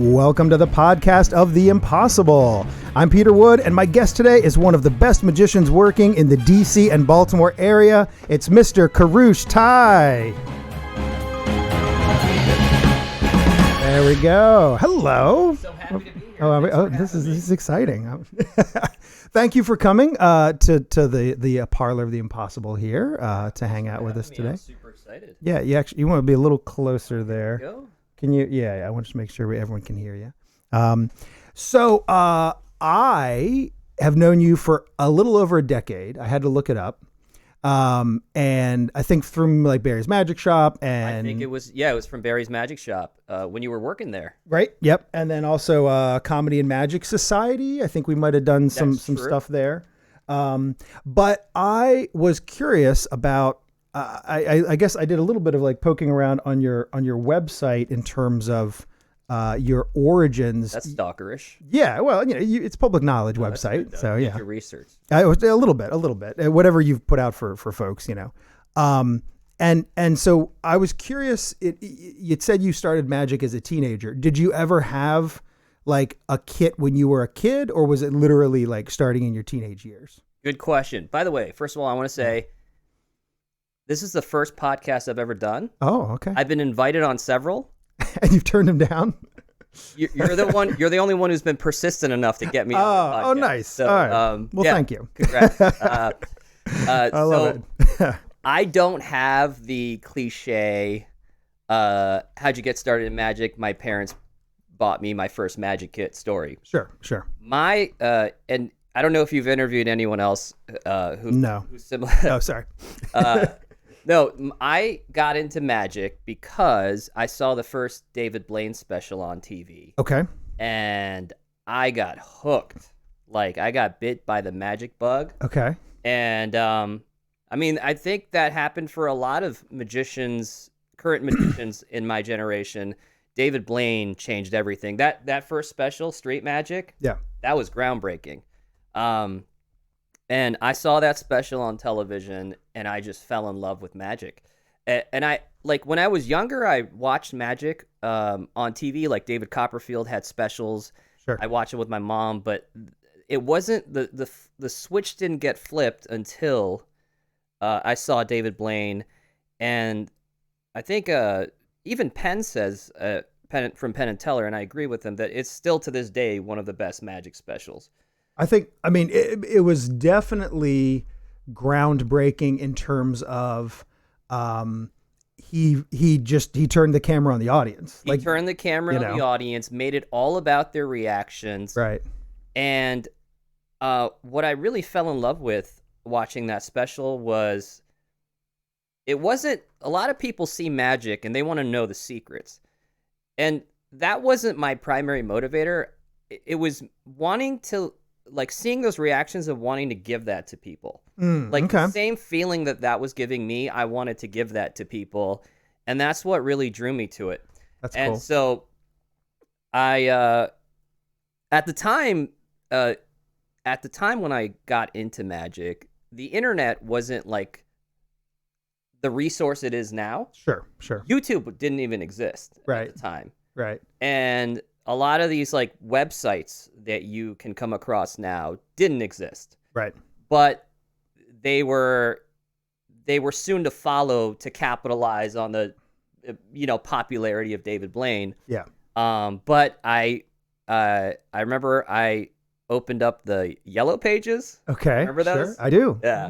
Welcome to the podcast of the impossible. I'm Peter Wood, and my guest today is one of the best magicians working in the DC and Baltimore area. It's Mr. Kourosh Taie. There we go. Hello. So happy to be here. This is exciting. Thank you for coming to the parlor of the impossible here to hang out with us today. I'm super excited. Yeah, you want to be a little closer there. Go. Can you? Yeah, I want to make sure everyone can hear you. So I have known you for a little over a decade. I had to look it up. And I think from like Barry's Magic Shop, and I think it was from Barry's Magic Shop when you were working there. Right. Yep. And then also Comedy and Magic Society. I think we might have done some stuff there. But I was curious about. I guess I did a little bit of like poking around on your website in terms of your origins. That's stalkerish. Yeah, well, it's public knowledge website, so yeah. Your research. A little bit, whatever you've put out for folks, and so I was curious. You said you started magic as a teenager. Did you ever have like a kit when you were a kid, or was it literally like starting in your teenage years? Good question. By the way, first of all, I want to say this is the first podcast I've ever done. Oh, okay. I've been invited on several. And you've turned them down? You're the one. You're the only one who's been persistent enough to get me on the podcast. Oh, nice. So, all right. Thank you. Congrats. I love it. I don't have the cliche, how'd you get started in magic? My parents bought me my first magic kit story. Sure. And I don't know if you've interviewed anyone else who's similar. Oh, sorry. No, I got into magic because I saw the first David Blaine special on TV. Okay. And I got hooked. Like, I got bit by the magic bug. Okay. And, I think that happened for a lot of current magicians in my generation. David Blaine changed everything. That first special, Street Magic, yeah, that was groundbreaking. And I saw that special on television, and I just fell in love with magic. And I, like, when I was younger, I watched magic on TV. Like, David Copperfield had specials. Sure. I watched it with my mom, but it wasn't the switch didn't get flipped until I saw David Blaine. And I think even Penn says from Penn and Teller, and I agree with him, that it's still to this day one of the best magic specials. It was definitely groundbreaking in terms of he turned the camera on the audience. He turned the camera on the audience, made it all about their reactions. Right. And what I really fell in love with watching that special was it wasn't a lot of people see magic and they want to know the secrets. And that wasn't my primary motivator. It was wanting to, like, seeing those reactions of wanting to give that to people. The same feeling that was giving me, I wanted to give that to people. And that's what really drew me to it. That's cool. And so I, at the time when I got into magic, the internet wasn't like the resource it is now. Sure. YouTube didn't even exist at the time. Right. And a lot of these like websites that you can come across now didn't exist. Right. But they were soon to follow to capitalize on the popularity of David Blaine. Yeah. But I remember I opened up the Yellow Pages. Okay. Remember those? Sure. I do. Yeah.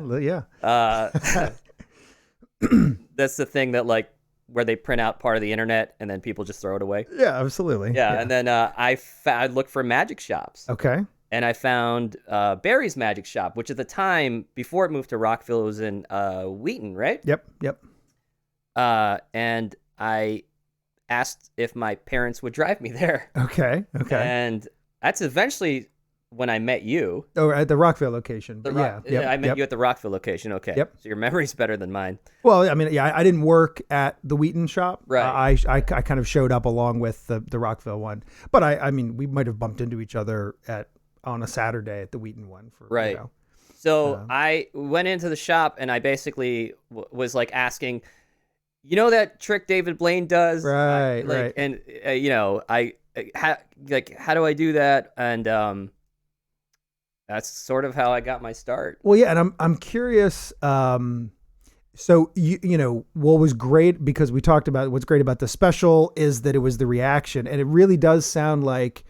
That's the thing that, like, where they print out part of the internet and then people just throw it away. Yeah, absolutely. Yeah. And then I looked for magic shops. Okay. And I found Barry's Magic Shop, which at the time, before it moved to Rockville, it was in Wheaton, right? Yep. And I asked if my parents would drive me there. Okay. And that's eventually when I met you. Oh, at the Rockville location. I met you at the Rockville location. Okay. Yep. So your memory's better than mine. Well, I didn't work at the Wheaton shop. Right. I kind of showed up along with the Rockville one. But we might have bumped into each other on a Saturday at the Wheaton one. Right. So I went into the shop and I basically was like asking, that trick David Blaine does? Right. And, how do I do that? And that's sort of how I got my start. Well, yeah, and I'm curious. So you know what was great, because we talked about what's great about the special is that it was the reaction, and it really does sound like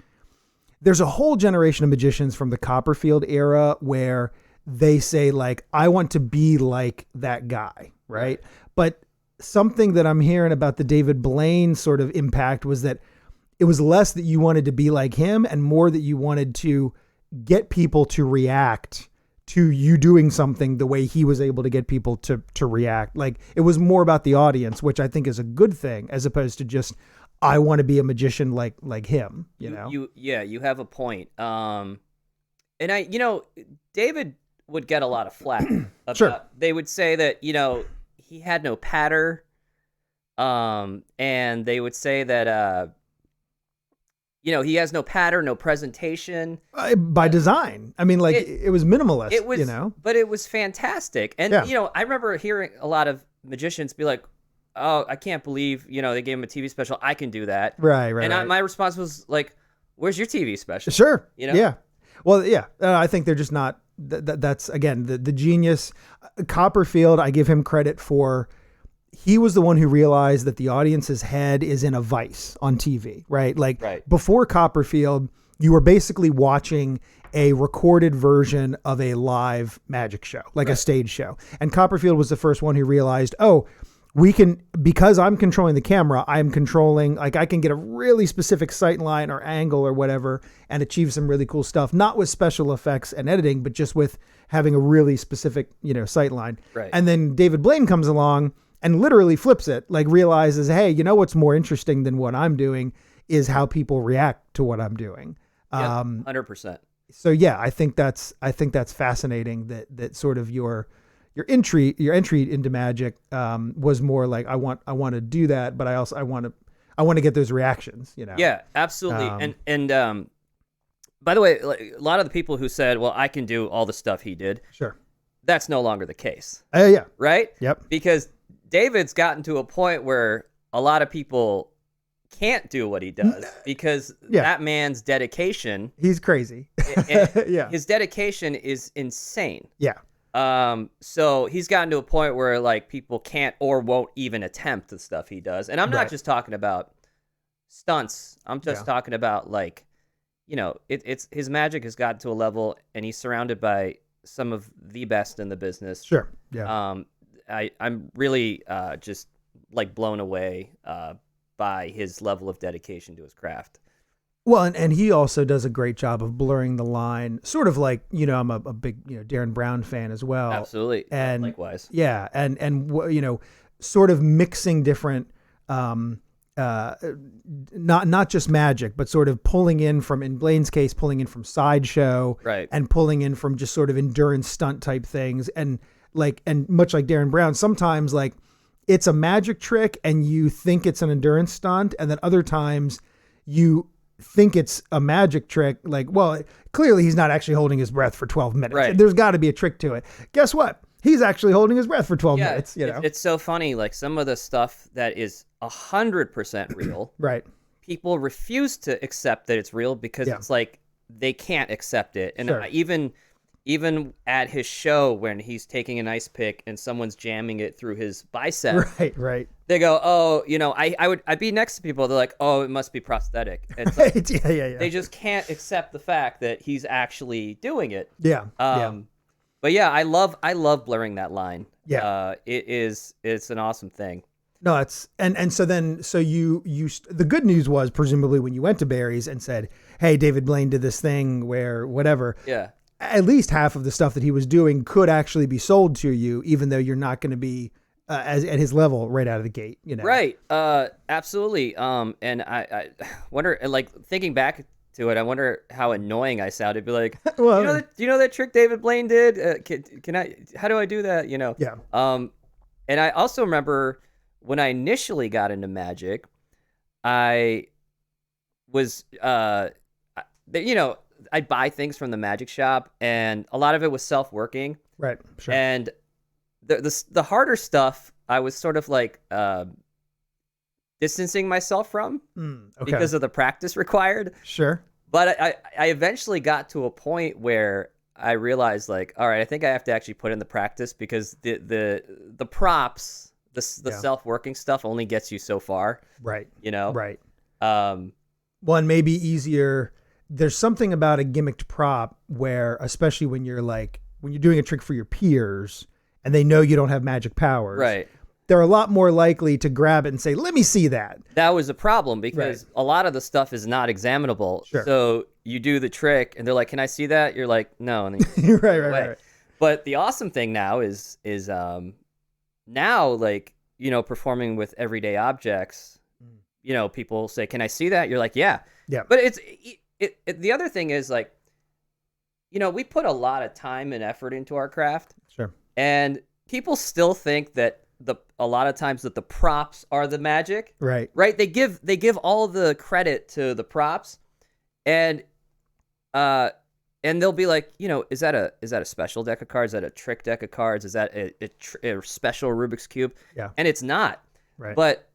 there's a whole generation of magicians from the Copperfield era where they say like, I want to be like that guy, right? But something that I'm hearing about the David Blaine sort of impact was that it was less that you wanted to be like him and more that you wanted to get people to react to you doing something the way he was able to get people to react. Like it was more about the audience, which I think is a good thing, as opposed to just, I want to be a magician like him, you know? You have a point. And David would get a lot of flack. Sure. They would say that, he had no patter. And they would say that, he has no pattern, no presentation. By design. I mean, like, it was minimalist, it was, but it was fantastic. And, I remember hearing a lot of magicians be like, oh, I can't believe, they gave him a TV special. I can do that. Right. My response was like, where's your TV special? Sure. Yeah. Well, yeah. I think they're just not, that's, again, the genius. Copperfield, I give him credit for, he was the one who realized that the audience's head is in a vice on TV, right? Like before Copperfield, you were basically watching a recorded version of a live magic show, like a stage show. And Copperfield was the first one who realized, oh, we can, because I'm controlling the camera, I'm controlling, like I can get a really specific sight line or angle or whatever and achieve some really cool stuff, not with special effects and editing, but just with having a really specific, sight line. Right. And then David Blaine comes along and literally flips it, like realizes, hey, what's more interesting than what I'm doing is how people react to what I'm doing. 100%. So yeah, I think that's fascinating that sort of your entry into magic was more like, I want to do that, but I want to get those reactions, Yeah, absolutely. And by the way, like, a lot of the people who said, well, I can do all the stuff he did. Sure. That's no longer the case. Yeah. Right? Yep. Because David's gotten to a point where a lot of people can't do what he does because that man's dedication. He's crazy. Yeah. His dedication is insane. Yeah. So he's gotten to a point where like people can't or won't even attempt the stuff he does. And I'm not just talking about stunts. I'm just talking about like, it's his magic has gotten to a level and he's surrounded by some of the best in the business. Sure. Yeah. I'm really just like blown away by his level of dedication to his craft. Well, and he also does a great job of blurring the line, sort of like, I'm a big, Darren Brown fan as well. Absolutely. And likewise. Yeah. And sort of mixing different, not just magic, but sort of pulling in from, in Blaine's case, pulling in from sideshow, right, and pulling in from just sort of endurance stunt type things. And much like Darren Brown, sometimes like it's a magic trick and you think it's an endurance stunt. And then other times you think it's a magic trick. Like, well, clearly he's not actually holding his breath for 12 minutes. Right. There's got to be a trick to it. Guess what? He's actually holding his breath for 12 minutes. It's so funny. Like some of the stuff that is 100% real. Right. People refuse to accept that it's real because it's like they can't accept it. And even at his show when he's taking an ice pick and someone's jamming it through his bicep. Right. They go, oh, I'd be next to people. They're like, oh, it must be prosthetic. It's like, They just can't accept the fact that he's actually doing it. Yeah. But yeah, I love blurring that line. Yeah. It's an awesome thing. No, it's, so you the good news was presumably when you went to Barry's and said, hey, David Blaine did this thing where whatever. Yeah. At least half of the stuff that he was doing could actually be sold to you, even though you're not going to be at his level right out of the gate, Right. Absolutely. And I wonder, like thinking back to it, I wonder how annoying I sounded. Be like, well, do you know that trick David Blaine did? Can I? How do I do that? Yeah. And I also remember when I initially got into magic, I was I'd buy things from the magic shop, and a lot of it was self-working. Right. Sure. And the harder stuff, I was sort of like distancing myself from Okay. because of the practice required. Sure. But I eventually got to a point where I realized, like, all right, I think I have to actually put in the practice, because the props, the self-working stuff only gets you so far. Right. You know? Right. One may be easier. There's something about a gimmicked prop where, especially when you're doing a trick for your peers and they know you don't have magic powers. Right. They're a lot more likely to grab it and say, let me see that. That was a problem, because a lot of the stuff is not examinable. Sure. So you do the trick and they're like, can I see that? You're like, no. And then you right. But the awesome thing now is now, like, you know, performing with everyday objects, you know, people say, can I see that? You're like, yeah. Yeah. But the other thing is, like, you know, we put a lot of time and effort into our craft. Sure. And people still think that a lot of times that the props are the magic. Right. Right. They give all the credit to the props, and they'll be like, you know, is that a special deck of cards? Is that a trick deck of cards? Is that a special Rubik's Cube? Yeah. And it's not. Right. But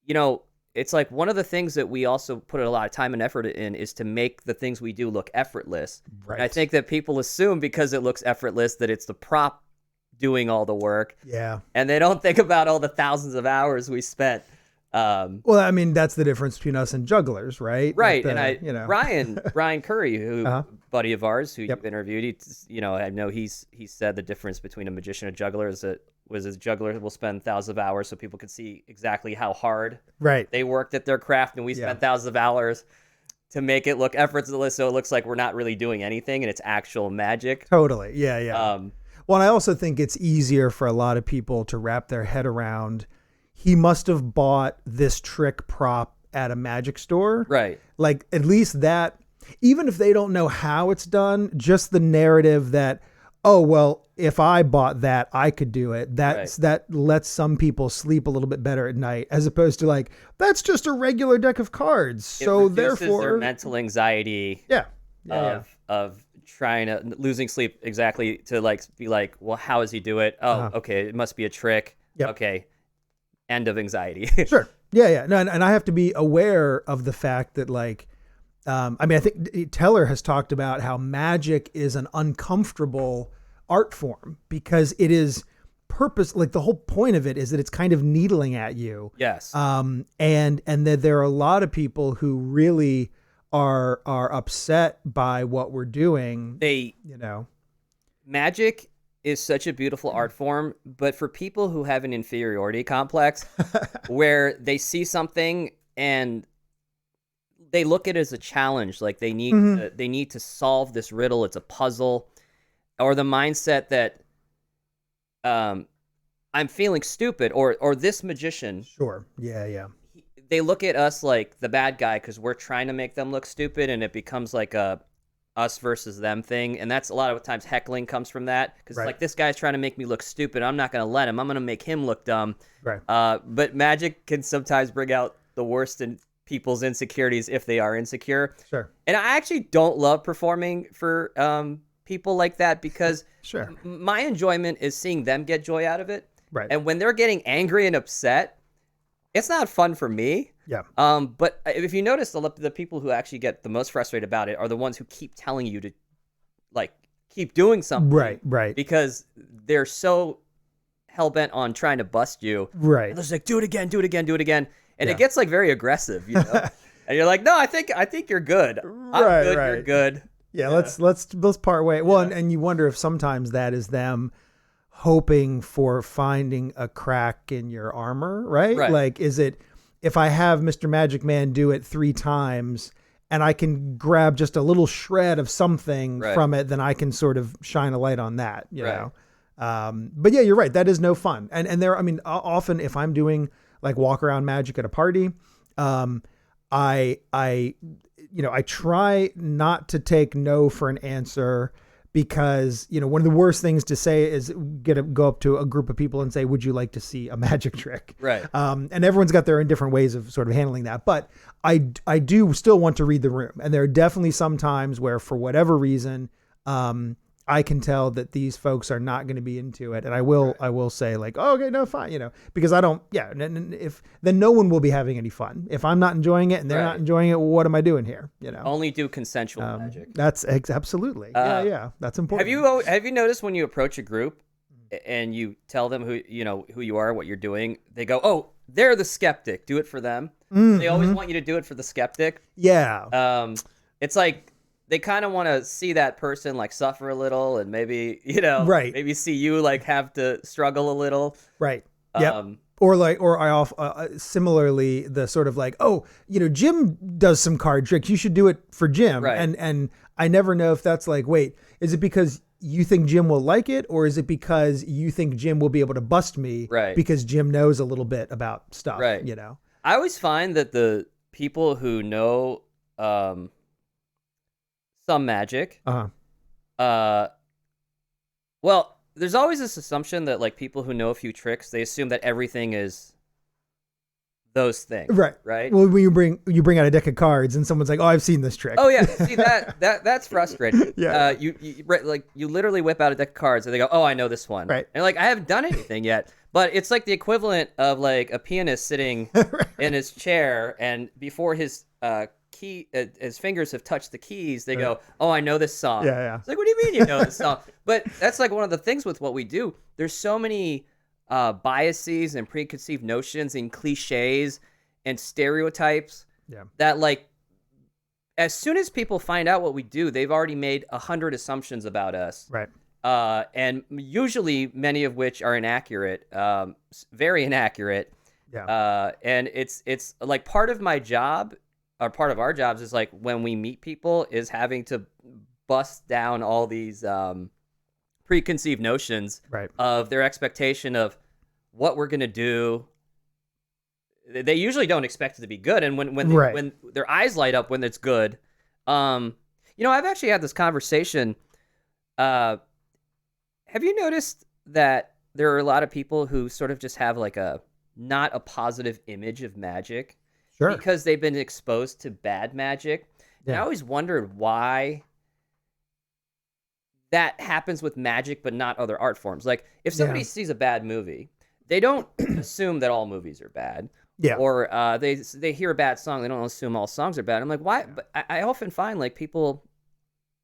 you know, it's like one of the things that we also put a lot of time and effort in is to make the things we do look effortless. Right. And I think that people assume because it looks effortless that it's the prop doing all the work. Yeah. And they don't think about all the thousands of hours we spent. Well, I mean, that's the difference between us and jugglers, right? Right. Like Brian Curry, who buddy of ours who you've interviewed, I know he said the difference between a magician and a juggler is that a juggler will spend thousands of hours so people can see exactly how hard they worked at their craft, and we spent thousands of hours to make it look effortless, so it looks like we're not really doing anything and it's actual magic. Totally. Yeah. Well, I also think it's easier for a lot of people to wrap their head around, he must have bought this trick prop at a magic store. Right. Like, at least that, even if they don't know how it's done, just the narrative that, oh, well, if I bought that, I could do it. That lets some people sleep a little bit better at night, as opposed to like, that's just a regular deck of cards. So therefore, their mental anxiety. Of trying to losing sleep, exactly, to like be like, well, how does he do it? Oh, okay, it must be a trick. Yep. Okay, end of anxiety. Sure. Yeah. No, and I have to be aware of the fact that, like, I mean, I think Teller has talked about how magic is an uncomfortable art form because it is like the whole point of it is that it's kind of needling at you. Yes. And that there are a lot of people who really are upset by what we're doing. Magic is such a beautiful art form, but for people who have an inferiority complex where they see something and they look at it as a challenge, like they need to solve this riddle, it's a puzzle, or the mindset that I'm feeling stupid, or this magician. Sure. Yeah. They look at us like the bad guy because we're trying to make them look stupid, and it becomes like a us versus them thing. And that's a lot of times heckling comes from that, because like, this guy's trying to make me look stupid. I'm not going to let him. I'm going to make him look dumb. Right. But magic can sometimes bring out the worst in people's insecurities if they are insecure. Sure. And I actually don't love performing for people like that, because my enjoyment is seeing them get joy out of it. Right. And when they're getting angry and upset, it's not fun for me. Yeah. But if you notice, the people who actually get the most frustrated about it are the ones who keep telling you to, like, keep doing something. Right. Because they're so hell-bent on trying to bust you. Right. And they're just like, do it again. And it gets, like, very aggressive, you know? And you're like, no, I think you're good. I'm good, you're good. Yeah, let's part way. Well, and you wonder if sometimes that is them hoping for finding a crack in your armor, right? Like, is it, if I have Mr. Magic Man do it 3 times and I can grab just a little shred of something from it, then I can sort of shine a light on that, you know? But yeah, you're right. That is no fun. And there, I mean, often if I'm doing like walk around magic at a party, I try not to take no for an answer, because, you know, one of the worst things to say is go up to a group of people and say, would you like to see a magic trick? Right. And everyone's got their own different ways of sort of handling that. But I do still want to read the room. And there are definitely some times where, for whatever reason, I can tell that these folks are not going to be into it. And I will say like, oh, okay, no, fine. Because I don't, then no one will be having any fun. If I'm not enjoying it and they're not enjoying it, well, what am I doing here? Only do consensual magic. That's absolutely. Yeah. That's important. Have you noticed when you approach a group and you tell them who you are, what you're doing, they go, oh, they're the skeptic. Do it for them. They always want you to do it for the skeptic. Yeah. It's like they kind of want to see that person like suffer a little, and maybe maybe see you like have to struggle a little. Right. Yep. Or I similarly the sort of like, oh, Jim does some card tricks. You should do it for Jim. Right. And I never know if that's like, wait, is it because you think Jim will like it, or is it because you think Jim will be able to bust me? Right. Because Jim knows a little bit about stuff. Right. I always find that the people who know some magic, well, there's always this assumption that like people who know a few tricks, they assume that everything is those things. Right. Well, when you bring out a deck of cards and someone's like, "Oh, I've seen this trick." Oh yeah, see that's frustrating. Yeah. You literally whip out a deck of cards and they go, "Oh, I know this one." Right. And like I haven't done anything yet, but it's like the equivalent of like a pianist sitting in his chair, and before his his fingers have touched the keys, they go, "Oh, I know this song." Yeah. It's like, what do you mean you know this song? But that's like one of the things with what we do. There's so many biases and preconceived notions and cliches and stereotypes that like as soon as people find out what we do, they've already made 100 assumptions about us. Right. And usually many of which are inaccurate, very inaccurate. Yeah. And it's like part of my job, or part of our jobs, is like when we meet people is having to bust down all these preconceived notions of their expectation of what we're going to do. They usually don't expect it to be good. And when their eyes light up when it's good, I've actually had this conversation. Have you noticed that there are a lot of people who sort of just have like not a positive image of magic? Sure. Because they've been exposed to bad magic. Yeah. And I always wondered why that happens with magic, but not other art forms. Like if somebody sees a bad movie, they don't assume that all movies are bad. Yeah. Or they hear a bad song, they don't assume all songs are bad. I'm like, why? Yeah. But I often find like people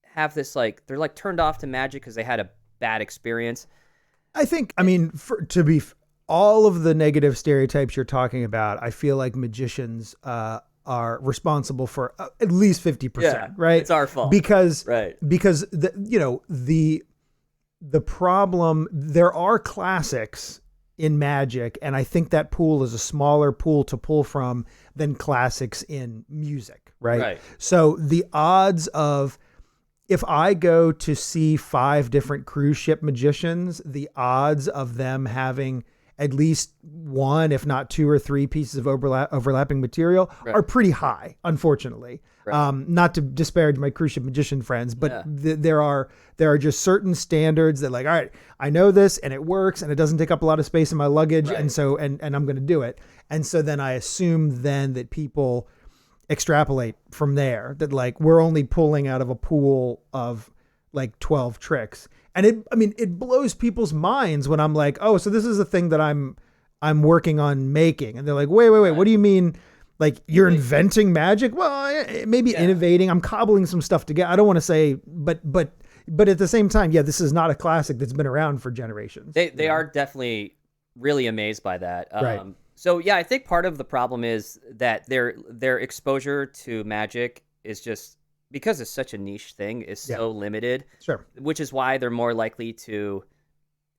have this like they're like turned off to magic because they had a bad experience. I think, I mean, all of the negative stereotypes you're talking about, I feel like magicians are responsible for at least 50%, right? It's our fault. Because the problem, there are classics in magic, and I think that pool is a smaller pool to pull from than classics in music, right? So the odds of, if I go to see 5 different cruise ship magicians, the odds of them having at least 1, if not 2 or 3 pieces of overlapping material are pretty high, unfortunately. Not to disparage my cruise ship magician friends, but there are just certain standards that like, all right, I know this and it works and it doesn't take up a lot of space in my luggage. And so, and I'm going to do it. And so then I assume then that people extrapolate from there, that like, we're only pulling out of a pool of like 12 tricks. And it blows people's minds when I'm like, oh, so this is a thing that I'm working on making. And they're like, wait, what do you mean? Like you're inventing magic? Well, maybe innovating. I'm cobbling some stuff together. I don't want to say, but at the same time, this is not a classic that's been around for generations. They are definitely really amazed by that. Right. So I think part of the problem is that their exposure to magic is just, because it's such a niche thing, is so limited. Sure. Which is why they're more likely to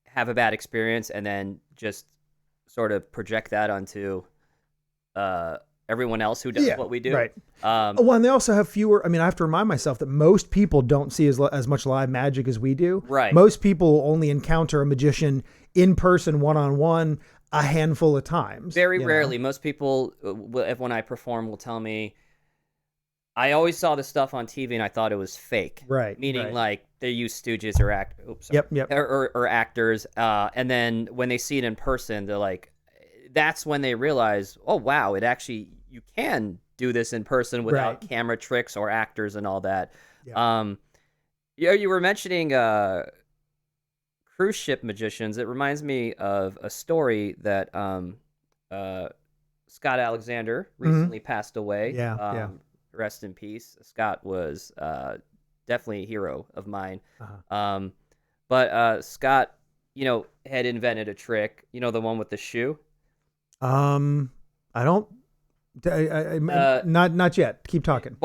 have a bad experience and then just sort of project that onto everyone else who does what we do. Right. And they also have fewer. I mean, I have to remind myself that most people don't see as much live magic as we do. Right. Most people only encounter a magician in person, one-on-one, a handful of times. Very rarely. Most people, when I perform, will tell me, I always saw this stuff on TV and I thought it was fake. Right. Meaning like they use stooges or or actors. And then when they see it in person, they're like, that's when they realize, oh, wow, it actually, you can do this in person without camera tricks or actors and all that. Yeah. Yeah, you were mentioning cruise ship magicians. It reminds me of a story that uh, Scott Alexander Hmm. recently passed away. Yeah. Yeah. Rest in peace. Scott was definitely a hero of mine. Uh-huh. Um, but Scott, had invented a trick. You know, the one with the shoe. Um, I don't. Uh, Not yet. Keep talking.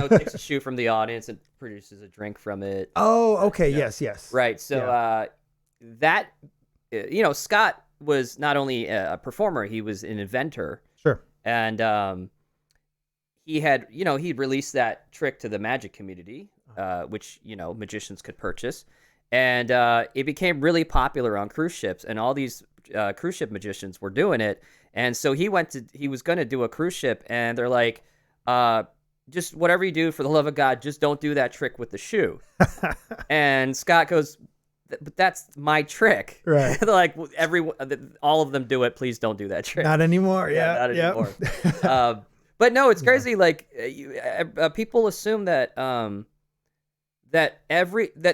Takes a shoe from the audience and produces a drink from it. Oh, okay. Yeah. Yes. Yes. Right. So Yeah. that Scott was not only a performer, he was an inventor, Sure. and he released that trick to the magic community, which magicians could purchase, and it became really popular on cruise ships, and all these cruise ship magicians were doing it, and so he was going to do a cruise ship, and they're like, just whatever you do, for the love of God, just don't do that trick with the shoe. And Scott goes, but that's my trick. Right. They're like, all of them do it. Please don't do that trick. Not anymore. Yeah, Yeah. not Yeah. anymore. But no, it's crazy. Like people assume that that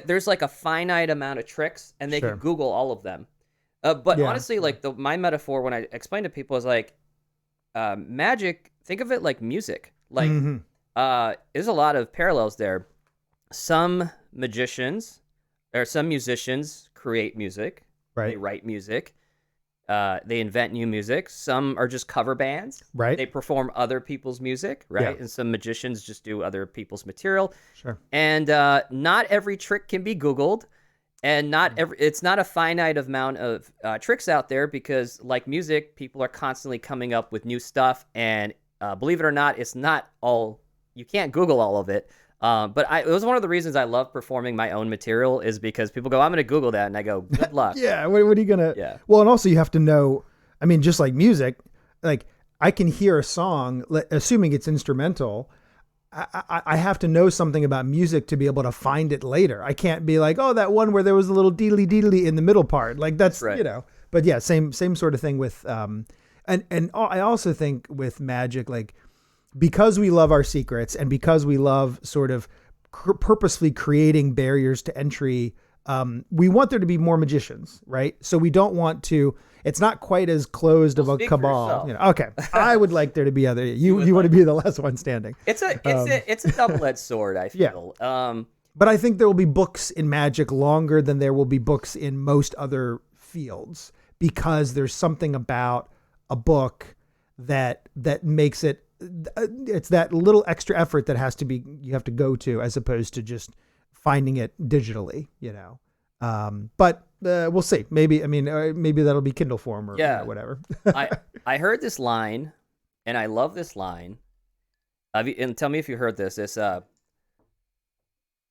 there's like a finite amount of tricks, and they Sure. can Google all of them. But Yeah. honestly, like my metaphor when I explain to people is like, magic. Think of it like music. Like Mhm. there's a lot of parallels there. Some magicians or some musicians create music. They Right. write music. They invent new music. Some are just cover bands. Right. They perform other people's music, right? Yeah. And some magicians just do other people's material. Sure. And not every trick can be Googled, and it's not a finite amount of tricks out there, because like music, people are constantly coming up with new stuff. And believe it or not, it's not all, you can't Google all of it. But it was one of the reasons I love performing my own material, is because people go, I'm going to Google that. And I go, good luck. Yeah. What are you gonna? Yeah. Well, and also you have to know. I mean, just like music, like I can hear a song, assuming it's instrumental. I have to know something about music to be able to find it later. I can't be like, oh, that one where there was a little deedly deedly in the middle part. Like that's Right. But yeah, same sort of thing with and I also think with magic, like because we love our secrets and because we love sort of purposefully creating barriers to entry. We want there to be more magicians, right? So we don't want to. It's not quite as closed of a Speak for cabal. yourself. Okay, I would like there to be other. You want to be the last one standing. It's a double-edged sword, I feel. But I think there will be books in magic longer than there will be books in most other fields, because there's something about a book that makes it. It's that little extra effort that you have to go to, as opposed to just finding it digitally, but we'll see. Maybe that'll be Kindle form or whatever. I heard this line, and I love this line. And tell me if you heard this. It's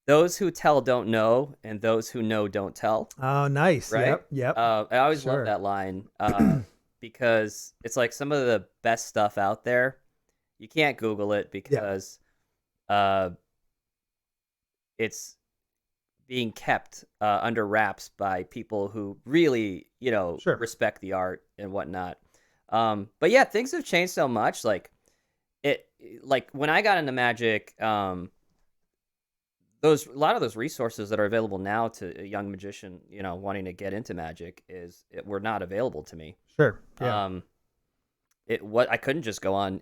those who tell don't know, and those who know don't tell. Oh, nice. Right? Yep. I always Sure. love that line because it's like some of the best stuff out there. You can't Google it because it's being kept under wraps by people who really, Sure. respect the art and whatnot. But yeah, things have changed so much. Like when I got into magic, a lot of those resources that are available now to a young magician, wanting to get into magic were not available to me. Sure. Yeah. I couldn't just go on,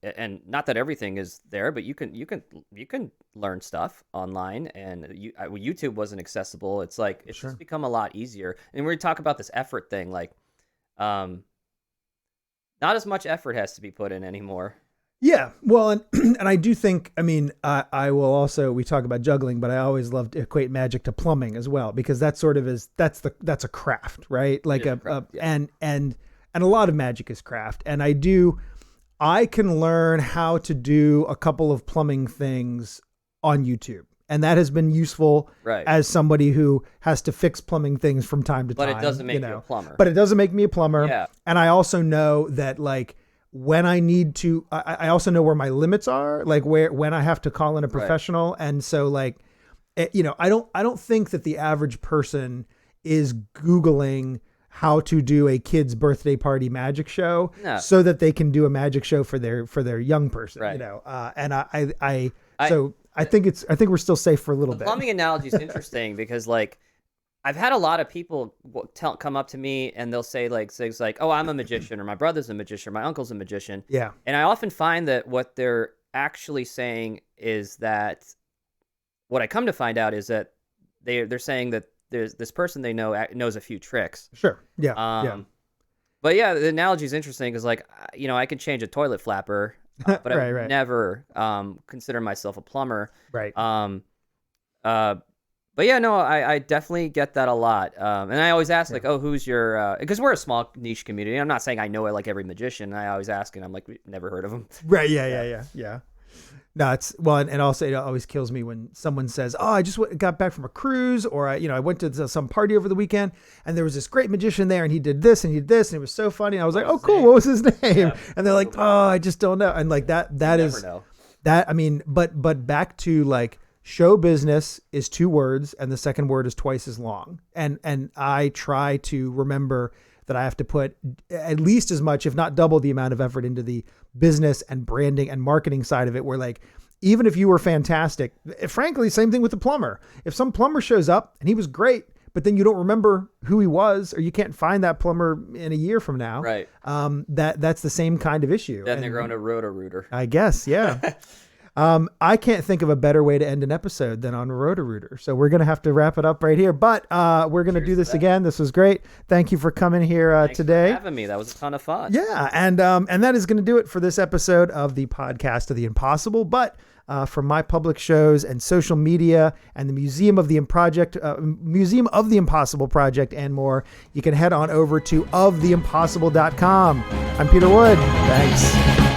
and not that everything is there, but you can learn stuff online, and YouTube wasn't accessible. It's like it's Sure. just become a lot easier. And we talk about this effort thing, like not as much effort has to be put in anymore. Yeah, well, and and I do think, I will also, we talk about juggling, but I always love to equate magic to plumbing as well, because that sort of that's a craft, right? Like and a lot of magic is craft. And I can learn how to do a couple of plumbing things on YouTube. And that has been useful Right. as somebody who has to fix plumbing things from time to But time. it doesn't make you a plumber. But it doesn't make me a plumber. Yeah. And I also know that, like, when I need to, I also know where my limits are, like when I have to call in a professional. Right. And so, like, I don't think that the average person is Googling how to do a kid's birthday party magic show so that they can do a magic show for their young person, Right. And I think we're still safe for a little bit. Plumbing analogy is interesting because like I've had a lot of people come up to me and they'll say like things like, "Oh, I'm a magician," or "My brother's a magician," or "My uncle's a magician." Yeah. And I often find that what they're actually saying is that what I come to find out is that they're saying that there's this person they know knows a few tricks. Sure. Yeah. Yeah. But yeah, the analogy is interesting because like I can change a toilet flapper. But I would never consider myself a plumber. Right. But yeah, no, I definitely get that a lot. And I always ask like, oh, who's your? Because we're a small niche community. I'm not saying I know it like every magician. I always ask, and I'm like, never heard of them. Right. Yeah. No, it's well, and also it always kills me when someone says, "Oh, I just got back from a cruise," or I went to some party over the weekend, and there was this great magician there, and he did this and he did this, and it was so funny. And I was like, "Oh, cool, what was his name?" Yeah. And they're like, "Oh, I just don't know." And like that is never know. That. I mean, but back to like show business is 2 words, and the second word is twice as long. And I try to remember that I have to put at least as much, if not double the amount of effort into the business and branding and marketing side of it, where like, even if you were fantastic, frankly, same thing with the plumber. If some plumber shows up and he was great, but then you don't remember who he was, or you can't find that plumber in a year from now. Right. That's the same kind of issue. Then they're going to Roto-Rooter. I guess. Yeah. I can't think of a better way to end an episode than on Roto-Rooter. So we're going to have to wrap it up right here, but we're going to do this again. This was great. Thank you for coming here Thanks today. For having me. That was a ton of fun. Yeah. And that is going to do it for this episode of the Podcast of the Impossible. But from my public shows and social media and the Museum of the Impossible Project and more, you can head on over to oftheimpossible.com. I'm Peter Wood. Thanks.